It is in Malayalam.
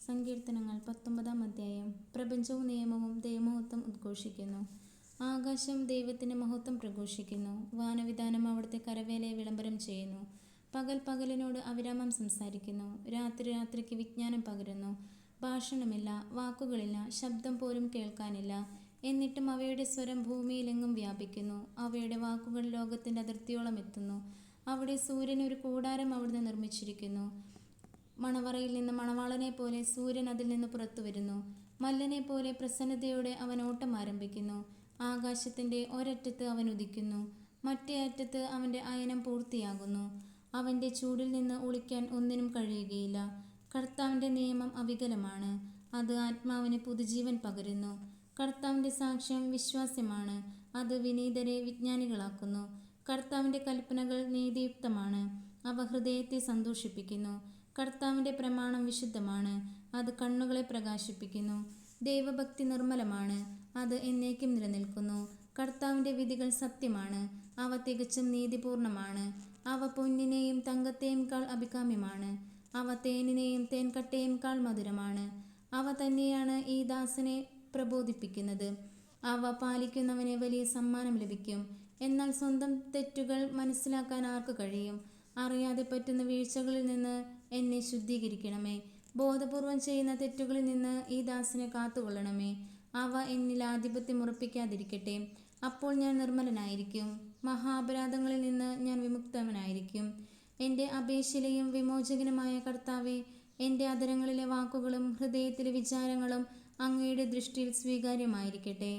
സങ്കീർത്തനങ്ങൾ 19 അധ്യായം. പ്രപഞ്ചവും നിയമവും ദൈവമഹത്വം ഉദ്ഘോഷിക്കുന്നു. ആകാശം ദൈവത്തിൻ്റെ മഹത്വം പ്രഘോഷിക്കുന്നു. വാനവിധാനം അവിടുത്തെ കരവേലയെ വിളംബരം ചെയ്യുന്നു. പകൽ പകലിനോട് അവിരാമം സംസാരിക്കുന്നു. രാത്രി രാത്രിക്ക് വിജ്ഞാനം പകരുന്നു. ഭാഷണമില്ല, വാക്കുകളില്ല, ശബ്ദം പോലും കേൾക്കാനില്ല. എന്നിട്ടും അവയുടെ സ്വരം ഭൂമിയിലെങ്ങും വ്യാപിക്കുന്നു. അവയുടെ വാക്കുകൾ ലോകത്തിൻ്റെ അതിർത്തിയോളം എത്തുന്നു. അവിടെ സൂര്യൻ ഒരു കൂടാരം അവിടുന്ന് നിർമ്മിച്ചിരിക്കുന്നു. മണവറയിൽ നിന്ന് മണവാളനെ പോലെ സൂര്യൻ അതിൽ നിന്ന് പുറത്തു വരുന്നു. മല്ലനെ പോലെ പ്രസന്നതയോടെ അവൻ ഓട്ടം ആരംഭിക്കുന്നു. ആകാശത്തിൻ്റെ ഒരറ്റത്ത് അവൻ ഉദിക്കുന്നു, മറ്റേ അറ്റത്ത് അവൻ്റെ അയനം പൂർത്തിയാകുന്നു. അവൻ്റെ ചൂടിൽ നിന്ന് ഒളിക്കാൻ ഒന്നിനും കഴിയുകയില്ല. കർത്താവിൻ്റെ നിയമം അവികലമാണ്, അത് ആത്മാവിന് പുതുജീവൻ പകരുന്നു. കർത്താവിൻ്റെ സാക്ഷ്യം വിശ്വാസ്യമാണ്, അത് വിനീതരെ വിജ്ഞാനികളാക്കുന്നു. കർത്താവിൻ്റെ കൽപ്പനകൾ നീതിയുക്തമാണ്, അവ ഹൃദയത്തെ സന്തോഷിപ്പിക്കുന്നു. കർത്താവിൻ്റെ പ്രമാണം വിശുദ്ധമാണ്, അത് കണ്ണുകളെ പ്രകാശിപ്പിക്കുന്നു. ദൈവഭക്തി നിർമ്മലമാണ്, അത് എന്നേക്കും നിലനിൽക്കുന്നു. കർത്താവിൻ്റെ വിധികൾ സത്യമാണ്, അവ തികച്ചും നീതിപൂർണമാണ്. അവ പൊന്നിനെയും തങ്കത്തെയും കാൾ അഭികാമ്യമാണ്, അവ തേനിനെയും തേൻകട്ടയെയും കാൾ മധുരമാണ്. അവ തന്നെയാണ് ഈ ദാസനെ പ്രബോധിപ്പിക്കുന്നത്. അവ പാലിക്കുന്നവന് വലിയ സമ്മാനം ലഭിക്കും. എന്നാൽ സ്വന്തം തെറ്റുകൾ മനസ്സിലാക്കാൻ ആർക്ക് കഴിയും? അറിയാതെ പറ്റുന്ന വീഴ്ചകളിൽ നിന്ന് എന്നെ ശുദ്ധീകരിക്കണമേ. ബോധപൂർവം ചെയ്യുന്ന തെറ്റുകളിൽ നിന്ന് ഈ ദാസനെ കാത്തുകൊള്ളണമേ. അവ എന്നിൽ ആധിപത്യം ഉറപ്പിക്കാതിരിക്കട്ടെ. അപ്പോൾ ഞാൻ നിർമ്മലനായിരിക്കും, മഹാപരാധങ്ങളിൽ നിന്ന് ഞാൻ വിമുക്തനായിരിക്കും. എൻ്റെ അപേക്ഷയിലെയും വിമോചകനുമായ കർത്താവേ, എൻ്റെ അധരങ്ങളിലെ വാക്കുകളും ഹൃദയത്തിലെ വിചാരങ്ങളും അങ്ങയുടെ ദൃഷ്ടിയിൽ സ്വീകാര്യമായിരിക്കട്ടെ.